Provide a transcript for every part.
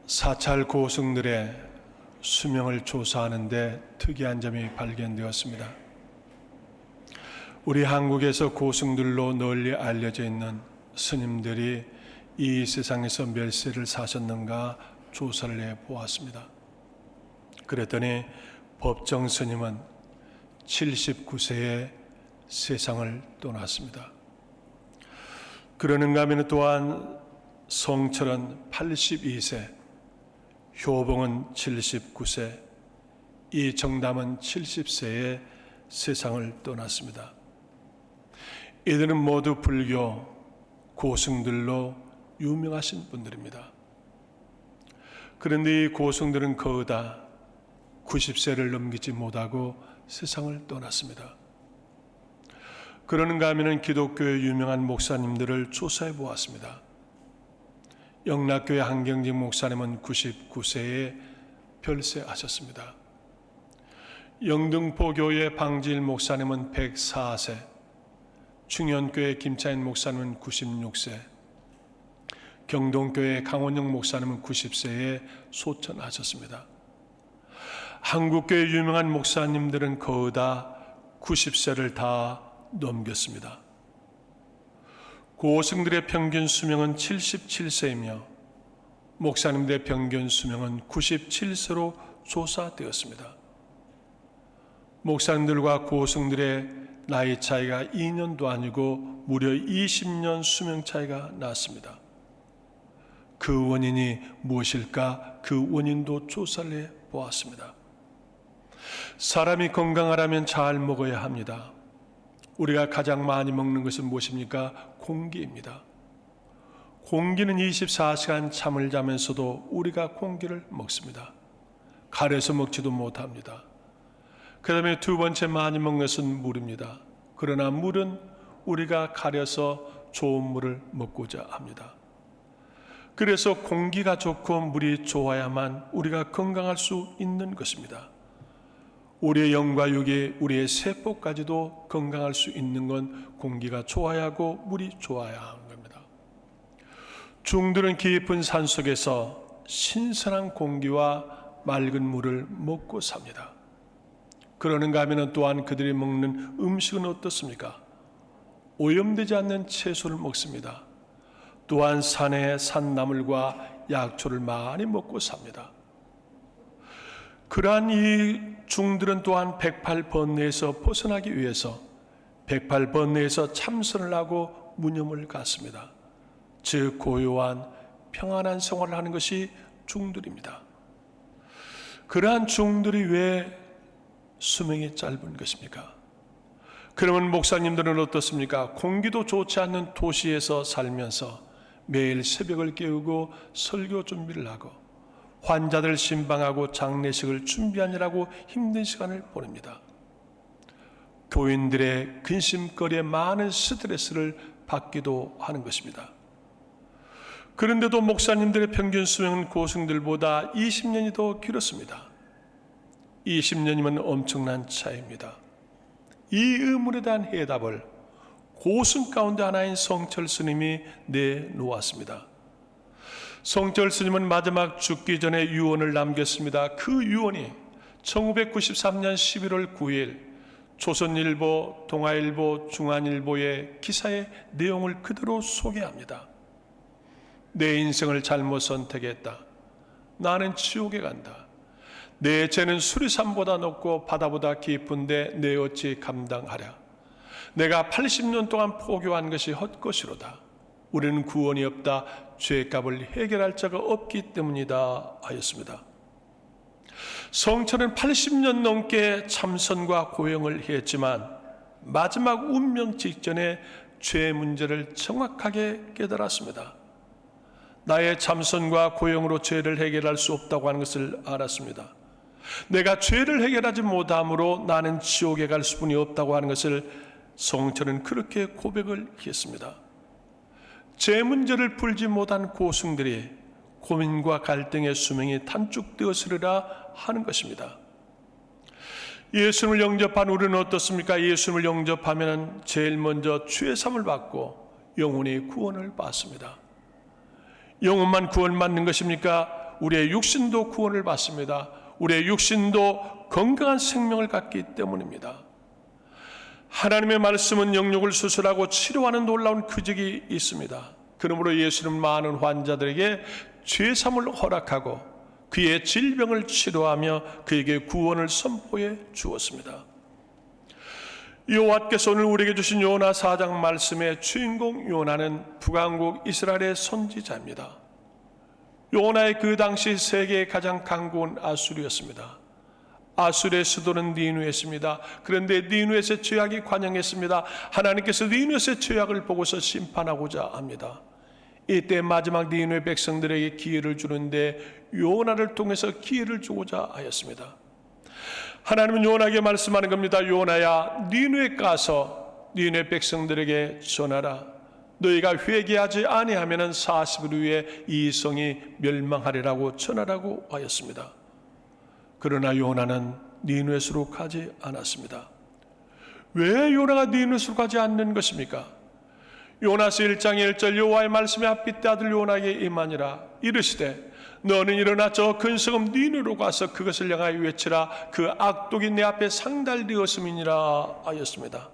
사찰 고승들의 수명을 조사하는 데 특이한 점이 발견되었습니다. 우리 한국에서 고승들로 널리 알려져 있는 스님들이 이 세상에서 몇 세를 사셨는가 조사를 해보았습니다. 그랬더니 법정 스님은 79세에 세상을 떠났습니다. 그러는가 하면 또한 성철은 82세, 효봉은 79세, 이 정담은 70세에 세상을 떠났습니다. 이들은 모두 불교 고승들로 유명하신 분들입니다. 그런데 이 고승들은 거의 다 90세를 넘기지 못하고 세상을 떠났습니다. 그러는가 하면 기독교의 유명한 목사님들을 조사해 보았습니다. 영락교회 한경직 목사님은 99세에 별세하셨습니다. 영등포교회 방지일 목사님은 104세, 충현교회 김차인 목사님은 96세, 경동교회 강원영 목사님은 90세에 소천하셨습니다. 한국교회 유명한 목사님들은 거의 다 90세를 다 넘겼습니다. 고승들의 평균 수명은 77세이며 목사님들의 평균 수명은 97세로 조사되었습니다. 목사님들과 고승들의 나이 차이가 2년도 아니고 무려 20년 수명 차이가 났습니다. 그 원인이 무엇일까? 그 원인도 조사를 해 보았습니다. 사람이 건강하려면 잘 먹어야 합니다. 우리가 가장 많이 먹는 것은 무엇입니까? 공기입니다. 공기는 24시간 잠을 자면서도 우리가 공기를 먹습니다. 가려서 먹지도 못합니다. 그 다음에 두 번째 많이 먹는 것은 물입니다. 그러나 물은 우리가 가려서 좋은 물을 먹고자 합니다. 그래서 공기가 좋고 물이 좋아야만 우리가 건강할 수 있는 것입니다. 우리의 영과 육이, 우리의 세포까지도 건강할 수 있는 건 공기가 좋아야 하고 물이 좋아야 하는 겁니다. 중들은 깊은 산속에서 신선한 공기와 맑은 물을 먹고 삽니다. 그러는가 하면 또한 그들이 먹는 음식은 어떻습니까? 오염되지 않는 채소를 먹습니다. 또한 산의 산나물과 약초를 많이 먹고 삽니다. 그러한 이 중들은 또한 108번뇌에서 벗어나기 위해서 108번뇌에서 참선을 하고 무념을 갖습니다. 즉 고요한 평안한 생활을 하는 것이 중들입니다. 그러한 중들이 왜 수명이 짧은 것입니까? 그러면 목사님들은 어떻습니까? 공기도 좋지 않는 도시에서 살면서 매일 새벽을 깨우고 설교 준비를 하고 환자들 신방하고 장례식을 준비하느라고 힘든 시간을 보냅니다. 교인들의 근심거리에 많은 스트레스를 받기도 하는 것입니다. 그런데도 목사님들의 평균 수명은 고승들보다 20년이 더 길었습니다. 20년이면 엄청난 차이입니다. 이 의문에 대한 해답을 고승 가운데 하나인 성철 스님이 내놓았습니다. 성철 스님은 마지막 죽기 전에 유언을 남겼습니다. 그 유언이 1993년 11월 9일 조선일보, 동아일보, 중앙일보의 기사의 내용을 그대로 소개합니다. 내 인생을 잘못 선택했다. 나는 지옥에 간다. 내 죄는 수리산보다 높고 바다보다 깊은데 내 어찌 감당하랴. 내가 80년 동안 포교한 것이 헛것이로다. 우리는 구원이 없다. 죄값을 해결할 자가 없기 때문이다 하였습니다. 성철은 80년 넘게 참선과 고행을 했지만 마지막 운명 직전에 죄 문제를 정확하게 깨달았습니다. 나의 참선과 고행으로 죄를 해결할 수 없다고 하는 것을 알았습니다. 내가 죄를 해결하지 못함으로 나는 지옥에 갈 수뿐이 없다고 하는 것을 성철은 그렇게 고백을 했습니다. 죄 문제를 풀지 못한 고승들이 고민과 갈등의 수명이 단축되었으리라 하는 것입니다. 예수님을 영접한 우리는 어떻습니까? 예수님을 영접하면 제일 먼저 죄사함을 받고 영혼이 구원을 받습니다. 영혼만 구원받는 것입니까? 우리의 육신도 구원을 받습니다. 우리의 육신도 건강한 생명을 갖기 때문입니다. 하나님의 말씀은 영육을 수술하고 치료하는 놀라운 기적이 있습니다. 그러므로 예수는 많은 환자들에게 죄사함을 허락하고 그의 질병을 치료하며 그에게 구원을 선포해 주었습니다. 여호와께서 오늘 우리에게 주신 요나 4장 말씀의 주인공 요나는 북왕국 이스라엘의 선지자입니다. 요나의 그 당시 세계의 가장 강국은 아수르였습니다. 아수르의 수도는 니누에였습니다. 그런데 니누에서 죄악이 관영했습니다. 하나님께서 니누에서의 죄악을 보고서 심판하고자 합니다. 이때 마지막 니누의 백성들에게 기회를 주는데 요나를 통해서 기회를 주고자 하였습니다. 하나님은 요나에게 말씀하는 겁니다. 요나야, 니누에 가서 니누의 백성들에게 전하라. 너희가 회개하지 아니하면 40일 후에 이 성이 멸망하리라고 전하라고 하였습니다. 그러나 요나는 니누에스로 가지 않았습니다. 왜 요나가 니누에스로 가지 않는 것입니까? 요나서 1장 1절 여호와의 말씀에 핫빛 아들 요나에게 임하니라. 이르시되 너는 일어나 저 큰 성읍 니누로 가서 그것을 향하여 외치라. 그 악독이 내 앞에 상달되었음이니라 하였습니다.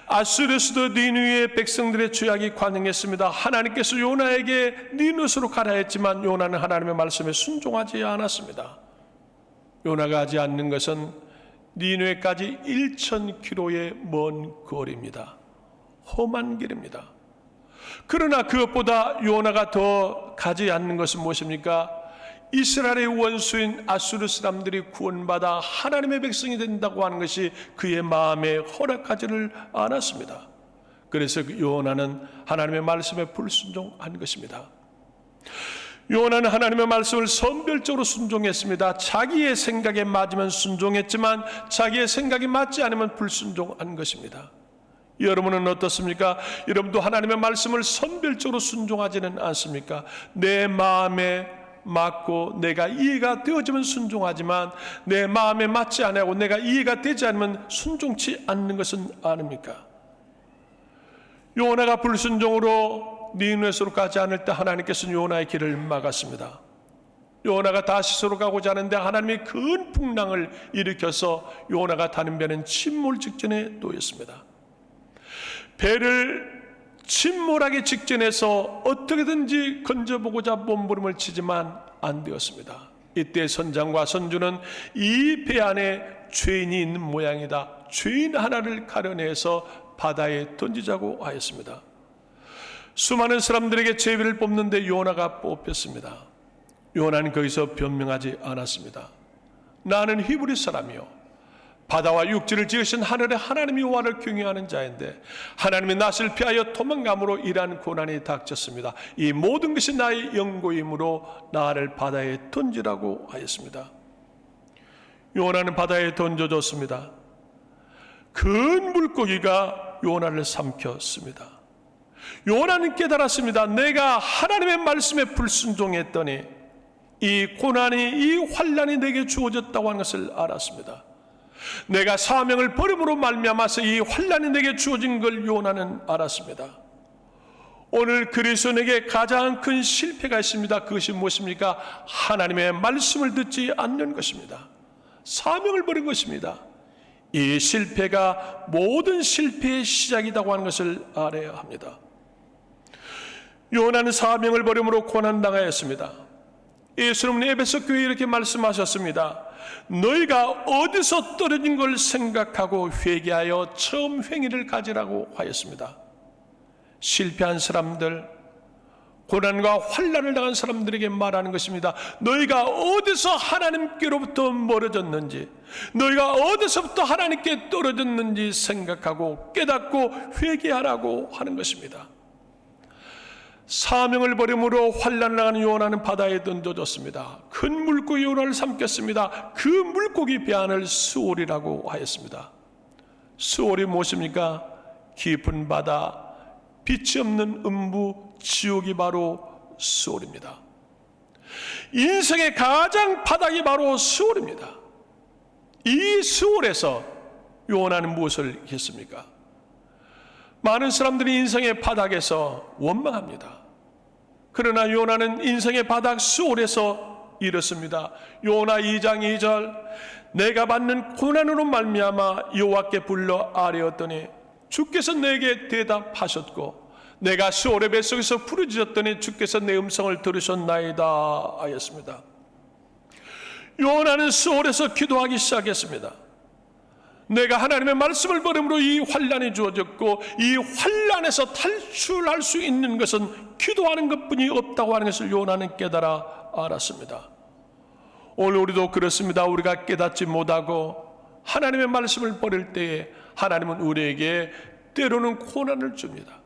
아수르 수도 니누의 백성들의 죄악이 관영했습니다. 하나님께서 요나에게 니누스로 가라 했지만 요나는 하나님의 말씀에 순종하지 않았습니다. 요나가 하지 않는 것은 니누에까지 1,000km의 먼 거리입니다. 험한 길입니다. 그러나 그것보다 요나가 더 가지 않는 것은 무엇입니까? 이스라엘의 원수인 아수르 사람들이 구원받아 하나님의 백성이 된다고 하는 것이 그의 마음에 허락하지를 않았습니다. 그래서 요나는 하나님의 말씀에 불순종한 것입니다. 요나는 하나님의 말씀을 선별적으로 순종했습니다. 자기의 생각에 맞으면 순종했지만 자기의 생각이 맞지 않으면 불순종한 것입니다. 여러분은 어떻습니까? 여러분도 하나님의 말씀을 선별적으로 순종하지는 않습니까? 내 마음에 맞고 내가 이해가 되어지면 순종하지만 내 마음에 맞지 않고 내가 이해가 되지 않으면 순종치 않는 것은 아닙니까? 요나가 불순종으로 니누에스로 가지 않을 때 하나님께서는 요나의 길을 막았습니다. 요나가 다시스로 가고자 하는데 하나님이 큰 풍랑을 일으켜서 요나가 타는 배는 침몰 직전에 놓였습니다. 배를 침몰하기 직전에서 어떻게든지 건져보고자 몸부림을 치지만 안 되었습니다. 이때 선장과 선주는 이 배 안에 죄인이 있는 모양이다. 죄인 하나를 가려내서 바다에 던지자고 하였습니다. 수많은 사람들에게 제비를 뽑는데 요나가 뽑혔습니다. 요나는 거기서 변명하지 않았습니다. 나는 히브리 사람이요 바다와 육지를 지으신 하늘의 하나님 여호와를 경외하는 자인데 하나님이 낯을 피하여 도망감으로 이러한 고난이 닥쳤습니다. 이 모든 것이 나의 영고이므로 나를 바다에 던지라고 하였습니다. 요나는 바다에 던져졌습니다. 큰 물고기가 요나를 삼켰습니다. 요나는 깨달았습니다. 내가 하나님의 말씀에 불순종했더니 이 고난이 이 환난이 내게 주어졌다고 하는 것을 알았습니다. 내가 사명을 버림으로 말미암아서 이 환난이 내게 주어진 걸 요나는 알았습니다. 오늘 그리스도인에게 가장 큰 실패가 있습니다. 그것이 무엇입니까? 하나님의 말씀을 듣지 않는 것입니다. 사명을 버린 것입니다. 이 실패가 모든 실패의 시작이라고 하는 것을 알아야 합니다. 요나는 사명을 버림으로 고난당하였습니다. 예수님은 에베소 교회에 이렇게 말씀하셨습니다. 너희가 어디서 떨어진 걸 생각하고 회개하여 처음 행위를 가지라고 하였습니다. 실패한 사람들, 고난과 환난을 당한 사람들에게 말하는 것입니다. 너희가 어디서 하나님께로부터 멀어졌는지, 너희가 어디서부터 하나님께 떨어졌는지 생각하고 깨닫고 회개하라고 하는 것입니다. 사명을 버림으로 환난을 당하는 요나는 바다에 던져졌습니다. 큰 물고기 요나를 삼켰습니다. 그 물고기 배 안을 수올이라고 하였습니다. 수올이 무엇입니까? 깊은 바다, 빛이 없는 음부, 지옥이 바로 수올입니다. 인생의 가장 바닥이 바로 수올입니다. 이 수올에서 요나는 무엇을 했습니까? 많은 사람들이 인생의 바닥에서 원망합니다. 그러나 요나는 인생의 바닥 수월에서 이렇습니다. 요나 2장 2절, 내가 받는 고난으로 말미암아 여호와께 불러 아뢰었더니 주께서 내게 대답하셨고 내가 수월의 뱃속에서 부르짖었더니 주께서 내 음성을 들으셨나이다 하였습니다. 요나는 수월에서 기도하기 시작했습니다. 내가 하나님의 말씀을 버림으로 이 환난이 주어졌고 이 환난에서 탈출할 수 있는 것은 기도하는 것뿐이 없다고 하는 것을 요나는 깨달아 알았습니다. 오늘 우리도 그렇습니다. 우리가 깨닫지 못하고 하나님의 말씀을 버릴 때에 하나님은 우리에게 때로는 고난을 줍니다.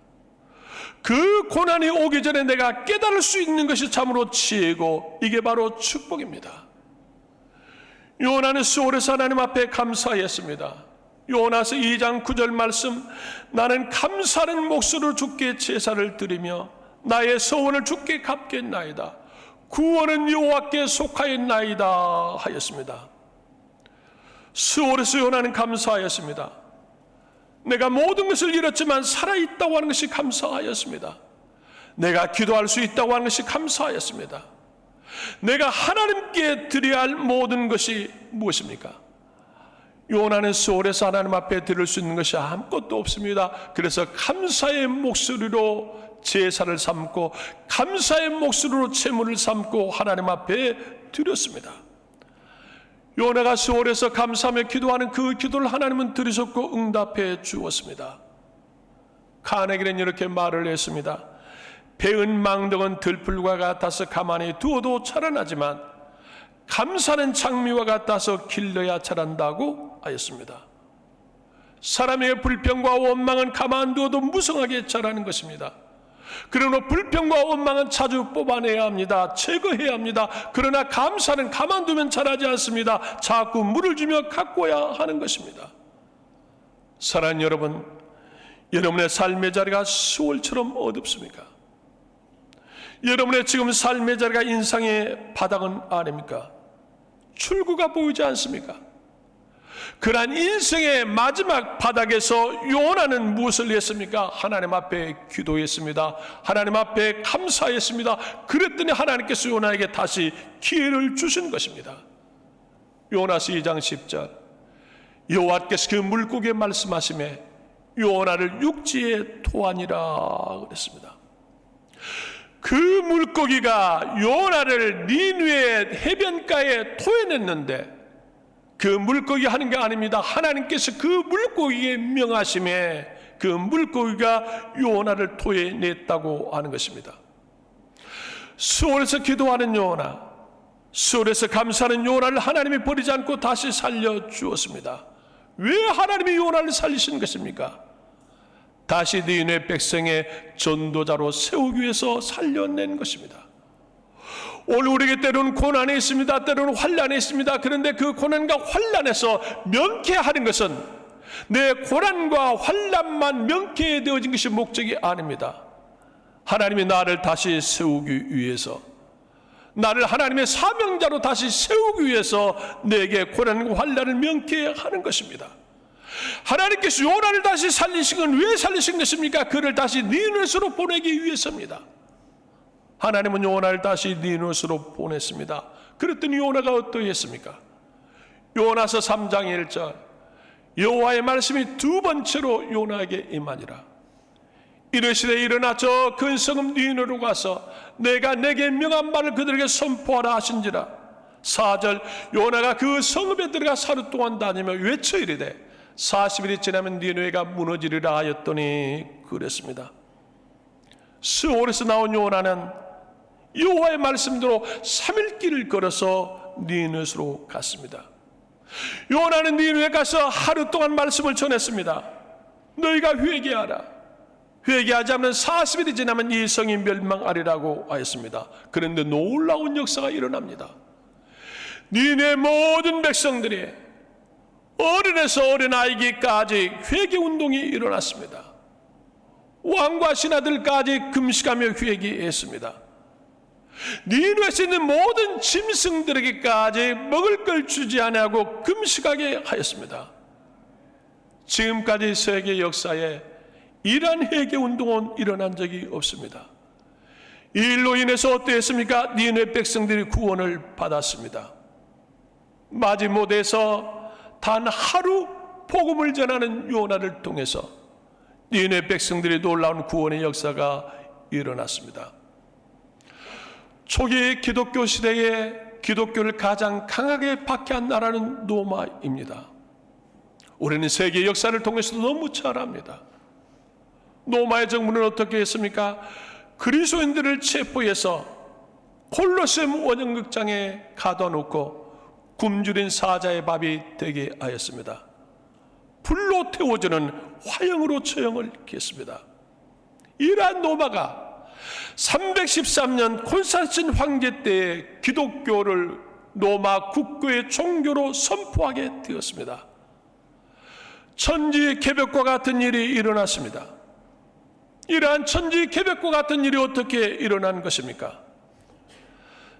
그 고난이 오기 전에 내가 깨달을 수 있는 것이 참으로 지혜고 이게 바로 축복입니다. 요나는 수월에서 하나님 앞에 감사했습니다. 요나서 2장 9절 말씀, 나는 감사하는 목소리로 주께 제사를 드리며 나의 소원을 주께 갚겠나이다. 구원은 여호와께 속하였나이다 하였습니다. 수월에서 요나는 감사하였습니다. 내가 모든 것을 잃었지만 살아있다고 하는 것이 감사하였습니다. 내가 기도할 수 있다고 하는 것이 감사하였습니다. 내가 하나님께 드려야 할 모든 것이 무엇입니까? 요나는 수월에서 하나님 앞에 드릴 수 있는 것이 아무것도 없습니다. 그래서 감사의 목소리로 제사를 삼고 감사의 목소리로 제물을 삼고 하나님 앞에 드렸습니다. 요나가 수월에서 감사하며 기도하는 그 기도를 하나님은 들으셨고 응답해 주었습니다. 카네기는 이렇게 말을 했습니다. 배은 망덕은 들풀과 같아서 가만히 두어도 자라나지만 감사는 장미와 같아서 길러야 자란다고 하였습니다. 사람의 불평과 원망은 가만두어도 무성하게 자라는 것입니다. 그러나 불평과 원망은 자주 뽑아내야 합니다. 제거해야 합니다. 그러나 감사는 가만두면 자라지 않습니다. 자꾸 물을 주며 가꿔야 하는 것입니다. 사랑하는 여러분, 여러분의 삶의 자리가 수월처럼 어둡습니까? 여러분의 지금 삶의 자리가 인생의 바닥은 아닙니까? 출구가 보이지 않습니까? 그러한 인생의 마지막 바닥에서 요나는 무엇을 했습니까? 하나님 앞에 기도했습니다. 하나님 앞에 감사했습니다. 그랬더니 하나님께서 요나에게 다시 기회를 주신 것입니다. 요나서 2장 10절, 여호와께서 그 물고기에 말씀하시매 요나를 육지에 토하니라 그랬습니다. 그 물고기가 요나를 니느웨 해변가에 토해냈는데 그 물고기 하는 게 아닙니다. 하나님께서 그 물고기에 명하심에 그 물고기가 요나를 토해냈다고 하는 것입니다. 수월에서 기도하는 요나, 수월에서 감사하는 요나를 하나님이 버리지 않고 다시 살려주었습니다. 왜 하나님이 요나를 살리신 것입니까? 다시 니느웨 백성의 전도자로 세우기 위해서 살려낸 것입니다. 오늘 우리에게 때로는 고난이 있습니다. 때로는 환난이 있습니다. 그런데 그 고난과 환난에서 명쾌하는 것은 내 고난과 환난만 명쾌되어진 것이 목적이 아닙니다. 하나님이 나를 다시 세우기 위해서, 나를 하나님의 사명자로 다시 세우기 위해서 내게 고난과 환난을 명쾌하는 것입니다. 하나님께서 요나를 다시 살리신 건 왜 살리신 것입니까? 그를 다시 니느웨로 보내기 위해서입니다. 하나님은 요나를 다시 니느웨로 보냈습니다. 그랬더니 요나가 어떠했습니까? 요나서 3장 1절, 여호와의 말씀이 두 번째로 요나에게 임하니라. 이르시되 일어나 저 큰 성읍 니느웨로 가서 내가 내게 명한 말을 그들에게 선포하라 하신지라. 4절, 요나가 그 성읍에 들어가 하루 동안 다니며 외쳐 이르되 40일이 지나면 니느웨가 무너지리라 하였더니 그랬습니다. 스올에서 나온 요나는 여호와의 말씀대로 3일 길을 걸어서 니느웨로 갔습니다. 요나는 니느웨 가서 하루 동안 말씀을 전했습니다. 너희가 회개하라. 회개하지 않으면 40일이 지나면 이 성이 멸망하리라고 하였습니다. 그런데 놀라운 역사가 일어납니다. 니느웨 모든 백성들이 어린에서 어린아이기까지 회개운동이 일어났습니다. 왕과 신하들까지 금식하며 회개했습니다. 니느웨에 있는 모든 짐승들에게까지 먹을 걸 주지 아니하고 금식하게 하였습니다. 지금까지 세계 역사에 이러한 회개운동은 일어난 적이 없습니다. 이 일로 인해서 어떠했습니까? 니느웨 백성들이 구원을 받았습니다. 마지못에서 단 하루 복음을 전하는 요나를 통해서 니느웨 백성들이 놀라운 구원의 역사가 일어났습니다. 초기 기독교 시대에 기독교를 가장 강하게 박해한 나라는 로마입니다. 우리는 세계 역사를 통해서도 너무 잘 압니다. 로마의 정부는 어떻게 했습니까? 그리스도인들을 체포해서 콜로세움 원형극장에 가둬놓고 굶주린 사자의 밥이 되게 하였습니다. 불로 태워주는 화형으로 처형을 했습니다. 이러한 로마가 313년 콘스탄틴 황제 때에 기독교를 로마 국교의 종교로 선포하게 되었습니다. 천지개벽과 같은 일이 일어났습니다. 이러한 천지개벽과 같은 일이 어떻게 일어난 것입니까?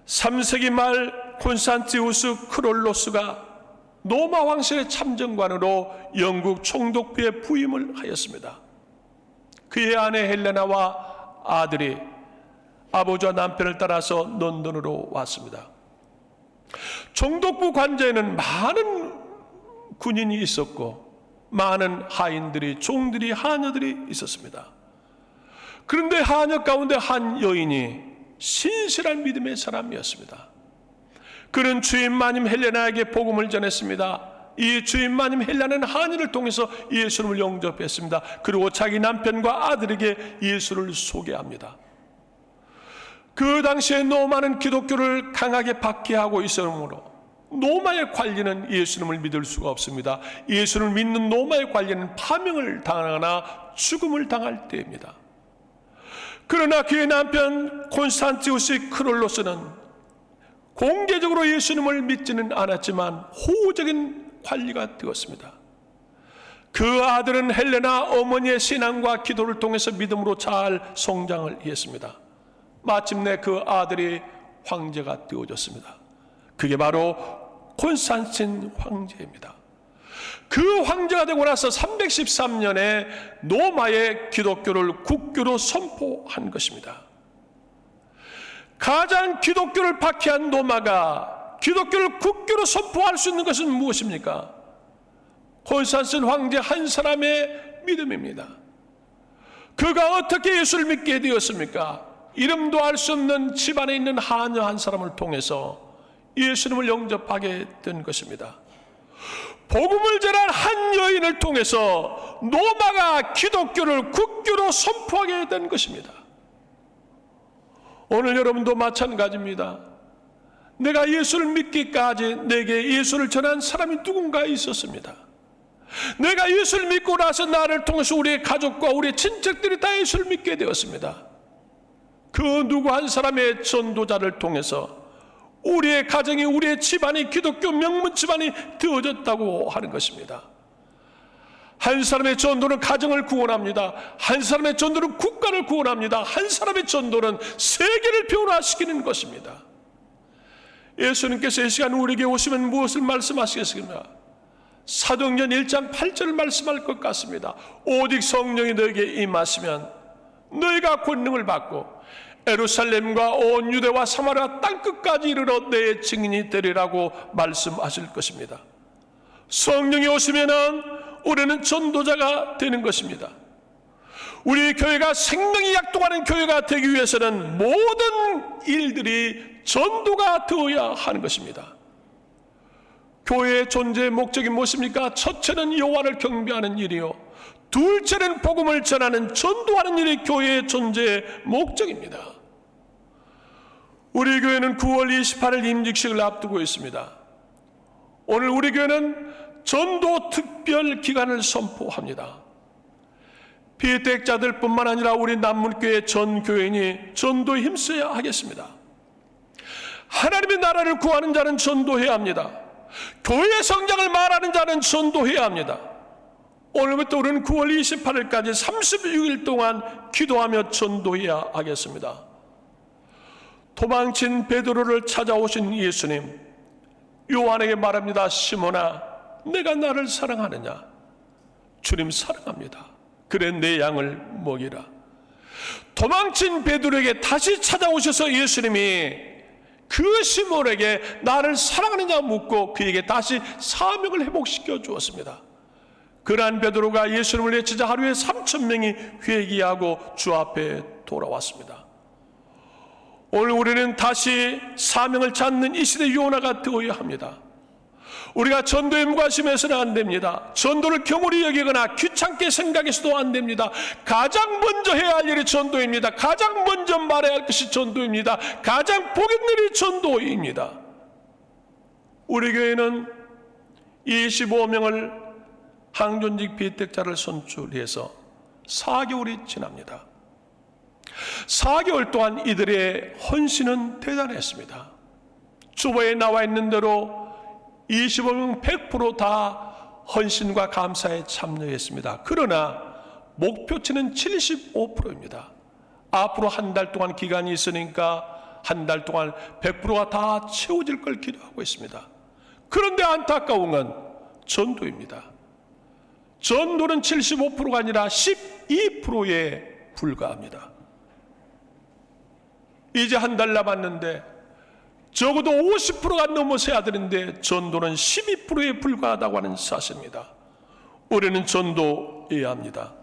3세기 말 콘스탄티우스 크롤로스가 로마 왕실의 참정관으로 영국 총독부에 부임을 하였습니다. 그의 아내 헬레나와 아들이 아버지와 남편을 따라서 런던으로 왔습니다. 총독부 관저에는 많은 군인이 있었고 많은 하인들이, 종들이, 하녀들이 있었습니다. 그런데 하녀 가운데 한 여인이 신실한 믿음의 사람이었습니다. 그는 주인 마님 헬레나에게 복음을 전했습니다. 이 주인 마님 헬레나는 하녀를 통해서 예수님을 영접했습니다. 그리고 자기 남편과 아들에게 예수를 소개합니다. 그 당시에 로마는 기독교를 강하게 박해하고 있으므로 로마의 관리는 예수님을 믿을 수가 없습니다. 예수를 믿는 로마의 관리는 파명을 당하거나 죽음을 당할 때입니다. 그러나 그의 남편 콘스탄티우스 크롤로스는 공개적으로 예수님을 믿지는 않았지만 호의적인 관리가 되었습니다. 그 아들은 헬레나 어머니의 신앙과 기도를 통해서 믿음으로 잘 성장을 했습니다. 마침내 그 아들이 황제가 되어졌습니다. 그게 바로 콘스탄틴 황제입니다. 그 황제가 되고 나서 313년에 로마의 기독교를 국교로 선포한 것입니다. 가장 기독교를 박해한 로마가 기독교를 국교로 선포할 수 있는 것은 무엇입니까? 콘스탄틴 황제 한 사람의 믿음입니다. 그가 어떻게 예수를 믿게 되었습니까? 이름도 알 수 없는 집안에 있는 하녀 한 사람을 통해서 예수님을 영접하게 된 것입니다. 복음을 전한 한 여인을 통해서 로마가 기독교를 국교로 선포하게 된 것입니다. 오늘 여러분도 마찬가지입니다. 내가 예수를 믿기까지 내게 예수를 전한 사람이 누군가 있었습니다. 내가 예수를 믿고 나서 나를 통해서 우리의 가족과 우리의 친척들이 다 예수를 믿게 되었습니다. 그 누구 한 사람의 전도자를 통해서 우리의 가정이, 우리의 집안이 기독교 명문 집안이 되어졌다고 하는 것입니다. 한 사람의 전도는 가정을 구원합니다. 한 사람의 전도는 국가를 구원합니다. 한 사람의 전도는 세계를 변화시키는 것입니다. 예수님께서 이 시간 우리에게 오시면 무엇을 말씀하시겠습니까? 사도행전 1장 8절을 말씀할 것 같습니다. 오직 성령이 너에게 임하시면 너희가 권능을 받고 예루살렘과 온 유대와 사마리아 땅끝까지 이르러 내 증인이 되리라고 말씀하실 것입니다. 성령이 오시면은 우리는 전도자가 되는 것입니다. 우리 교회가 생명이 약동하는 교회가 되기 위해서는 모든 일들이 전도가 되어야 하는 것입니다. 교회의 존재의 목적이 무엇입니까? 첫째는 여호와를 경배하는 일이요, 둘째는 복음을 전하는 전도하는 일이 교회의 존재의 목적입니다. 우리 교회는 9월 28일 임직식을 앞두고 있습니다. 오늘 우리 교회는 전도 특별 기간을 선포합니다. 피택자들 뿐만 아니라 우리 남문교회 전 교인이 전도에 힘써야 하겠습니다. 하나님의 나라를 구하는 자는 전도해야 합니다. 교회의 성장을 말하는 자는 전도해야 합니다. 오늘부터 우리는 9월 28일까지 36일 동안 기도하며 전도해야 하겠습니다. 도망친 베드로를 찾아오신 예수님, 요한에게 말합니다. 시몬아, 내가 나를 사랑하느냐? 주님 사랑합니다. 그래 내 양을 먹이라. 도망친 베드로에게 다시 찾아오셔서 예수님이 그 시몬에게 나를 사랑하느냐 묻고 그에게 다시 사명을 회복시켜 주었습니다. 그러한 베드로가 예수님을 외치자 하루에 3,000명이 회개하고 주 앞에 돌아왔습니다. 오늘 우리는 다시 사명을 찾는 이 시대 요나가 되어야 합니다. 우리가 전도에 무관심해서는 안 됩니다. 전도를 경홀히 여기거나 귀찮게 생각해서도 안 됩니다. 가장 먼저 해야 할 일이 전도입니다. 가장 먼저 말해야 할 것이 전도입니다. 가장 복 있는 일이 전도입니다. 우리 교회는 25명을 항존직 비택자를 선출해서 4개월이 지납니다. 4개월 동안 이들의 헌신은 대단했습니다. 주보에 나와 있는 대로 25명 100% 다 헌신과 감사에 참여했습니다. 그러나 목표치는 75%입니다. 앞으로 한 달 동안 기간이 있으니까 한 달 동안 100%가 다 채워질 걸 기도하고 있습니다. 그런데 안타까운 건 전도입니다. 전도는 75%가 아니라 12%에 불과합니다. 이제 한 달 남았는데 적어도 50%가 넘어서야 되는데 전도는 12%에 불과하다고 하는 사실입니다. 우리는 전도해야 합니다.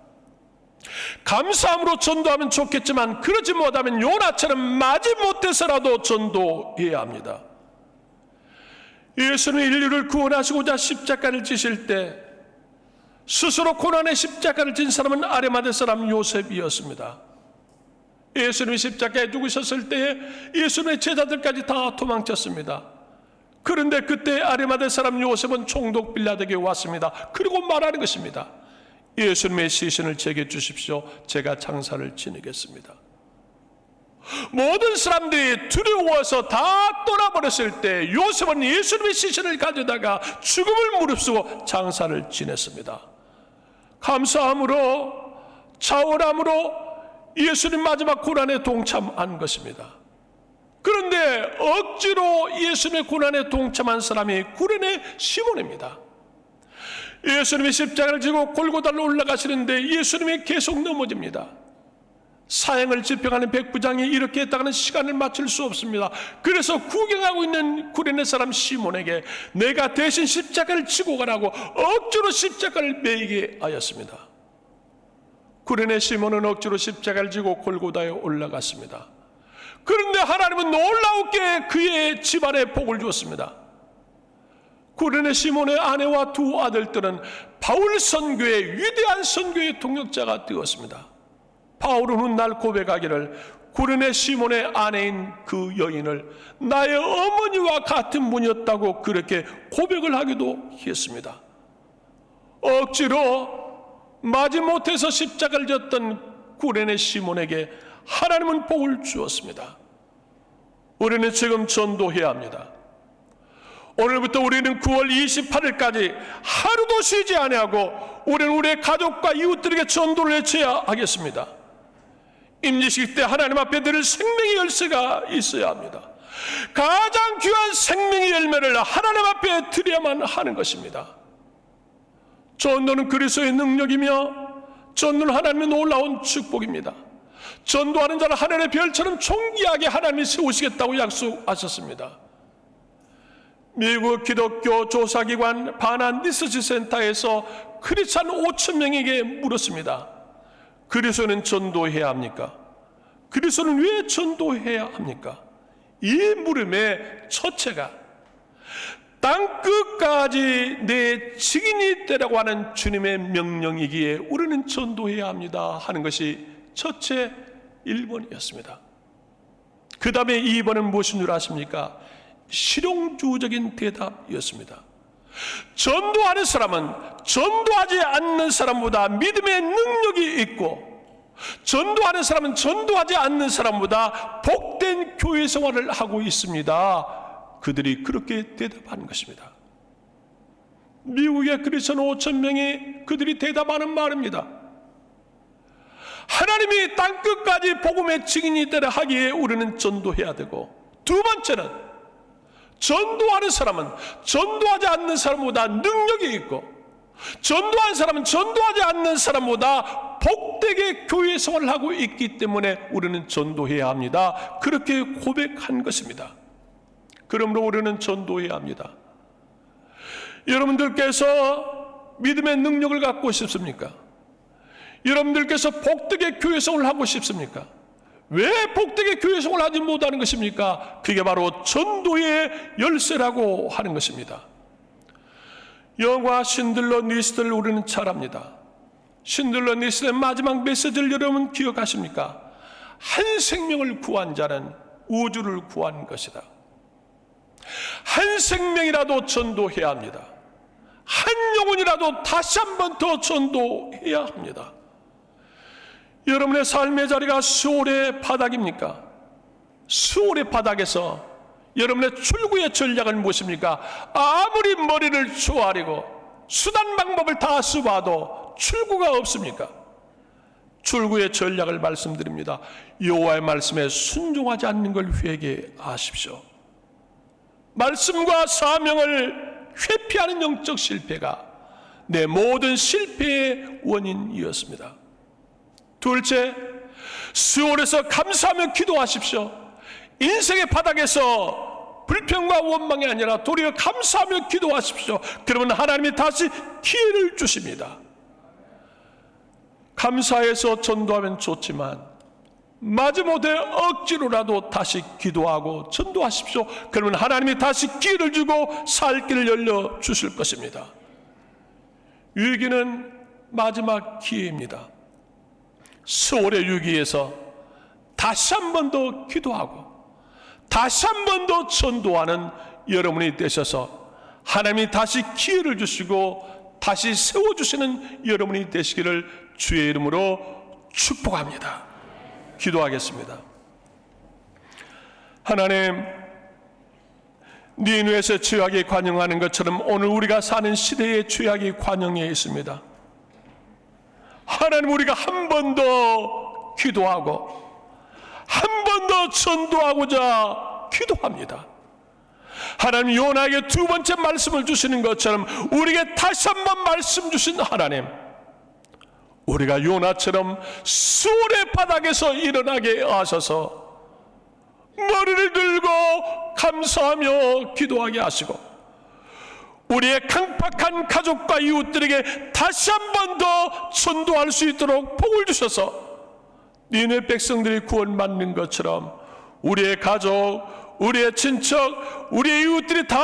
감사함으로 전도하면 좋겠지만 그러지 못하면 요나처럼 마지못해서라도 전도해야 합니다. 예수는 인류를 구원하시고자 십자가를 지실 때 스스로 고난의 십자가를 진 사람은 아리마대 사람 요셉이었습니다. 예수님이 십자가에 죽으셨을 때에 예수님의 제자들까지 다 도망쳤습니다. 그런데 그때 아리마대 사람 요셉은 총독 빌라도에게 왔습니다. 그리고 말하는 것입니다. 예수님의 시신을 제게 주십시오. 제가 장사를 지내겠습니다. 모든 사람들이 두려워서 다 떠나버렸을 때 요셉은 예수님의 시신을 가져다가 죽음을 무릅쓰고 장사를 지냈습니다. 감사함으로 자원함으로 예수님 마지막 고난에 동참한 것입니다. 그런데 억지로 예수님의 고난에 동참한 사람이 구레네 시몬입니다. 예수님이 십자가를 지고 골고다로 올라가시는데 예수님이 계속 넘어집니다. 사형을 집행하는 백부장이 이렇게 했다가는 시간을 맞출 수 없습니다. 그래서 구경하고 있는 구레네 사람 시몬에게 내가 대신 십자가를 지고 가라고 억지로 십자가를 매이게 하였습니다. 구레네 시몬은 억지로 십자가를 지고 골고다에 올라갔습니다. 그런데 하나님은 놀라우게 그의 집안에 복을 주었습니다. 구레네 시몬의 아내와 두 아들들은 바울 선교의 위대한 선교의 동력자가 되었습니다. 바울은 훗날 고백하기를 구레네 시몬의 아내인 그 여인을 나의 어머니와 같은 분이었다고 그렇게 고백을 하기도 했습니다. 억지로 마지못해서 십자가를 졌던 구레네 시몬에게 하나님은 복을 주었습니다. 우리는 지금 전도해야 합니다. 오늘부터 우리는 9월 28일까지 하루도 쉬지 아니하고 우리는 우리의 가족과 이웃들에게 전도를 외쳐야 하겠습니다. 임시식 때 하나님 앞에 드릴 생명의 열쇠가 있어야 합니다. 가장 귀한 생명의 열매를 하나님 앞에 드려야만 하는 것입니다. 전도는 그리스도의 능력이며 전도는 하나님의 놀라운 축복입니다. 전도하는 자를 하늘의 별처럼 존귀하게 하나님이 세우시겠다고 약속하셨습니다. 미국 기독교 조사기관 바나 리서치 센터에서 크리스찬 5,000명에게 물었습니다. 그리스도는 전도해야 합니까? 그리스도는 왜 전도해야 합니까? 이 물음의 첫째가 땅끝까지 내 증인이 되라고 하는 주님의 명령이기에 우리는 전도해야 합니다 하는 것이 첫째 1번이었습니다. 그 다음에 2번은 무엇인 줄 아십니까? 실용주의적인 대답이었습니다. 전도하는 사람은 전도하지 않는 사람보다 믿음의 능력이 있고 전도하는 사람은 전도하지 않는 사람보다 복된 교회 생활을 하고 있습니다. 그들이 그렇게 대답하는 것입니다. 미국의 크리스천 5,000명이 그들이 대답하는 말입니다. 하나님이 땅끝까지 복음의 증인이 되라 하기에 우리는 전도해야 되고, 두 번째는 전도하는 사람은 전도하지 않는 사람보다 능력이 있고 전도한 사람은 전도하지 않는 사람보다 복되게 교회 생활을 하고 있기 때문에 우리는 전도해야 합니다. 그렇게 고백한 것입니다. 그러므로 우리는 전도해야 합니다. 여러분들께서 믿음의 능력을 갖고 싶습니까? 여러분들께서 복되게 교회 생활을 하고 싶습니까? 왜 복되게 교회 생활을 하지 못하는 것입니까? 그게 바로 전도의 열쇠라고 하는 것입니다. 영화 신들러 리스트를 우리는 잘 압니다. 신들러 리스트의 마지막 메시지를 여러분 기억하십니까? 한 생명을 구한 자는 우주를 구한 것이다. 한 생명이라도 전도해야 합니다. 한 영혼이라도 다시 한 번 더 전도해야 합니다. 여러분의 삶의 자리가 수월의 바닥입니까? 수월의 바닥에서 여러분의 출구의 전략은 무엇입니까? 아무리 머리를 조아리고 수단 방법을 다 써봐도 출구가 없습니까? 출구의 전략을 말씀드립니다. 여호와의 말씀에 순종하지 않는 걸 회개하십시오. 말씀과 사명을 회피하는 영적 실패가 내 모든 실패의 원인이었습니다. 둘째, 수월에서 감사하며 기도하십시오. 인생의 바닥에서 불평과 원망이 아니라 도리어 감사하며 기도하십시오. 그러면 하나님이 다시 기회를 주십니다. 감사해서 전도하면 좋지만 마지못해 억지로라도 다시 기도하고 전도하십시오. 그러면 하나님이 다시 기회를 주고 살 길을 열려 주실 것입니다. 위기는 마지막 기회입니다. 수월의 위기에서 다시 한 번 더 기도하고 다시 한 번 더 전도하는 여러분이 되셔서 하나님이 다시 기회를 주시고 다시 세워주시는 여러분이 되시기를 주의 이름으로 축복합니다. 기도하겠습니다. 하나님, 니느웨에서 죄악이 관영하는 것처럼 오늘 우리가 사는 시대에 죄악이 관영해 있습니다. 하나님, 우리가 한 번 더 기도하고 한 번 더 전도하고자 기도합니다. 하나님, 요나에게 두 번째 말씀을 주시는 것처럼 우리에게 다시 한 번 말씀 주신 하나님, 우리가 요나처럼 수월의 바닥에서 일어나게 하셔서 머리를 들고 감사하며 기도하게 하시고 우리의 강팍한 가족과 이웃들에게 다시 한 번 더 전도할 수 있도록 복을 주셔서 니네 백성들이 구원받는 것처럼 우리의 가족, 우리의 친척, 우리의 이웃들이 다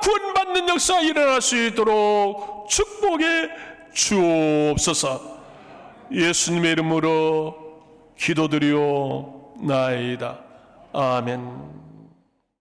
구원받는 역사가 일어날 수 있도록 축복해 주옵소서. 예수님의 이름으로 기도드리옵나이다. 아멘.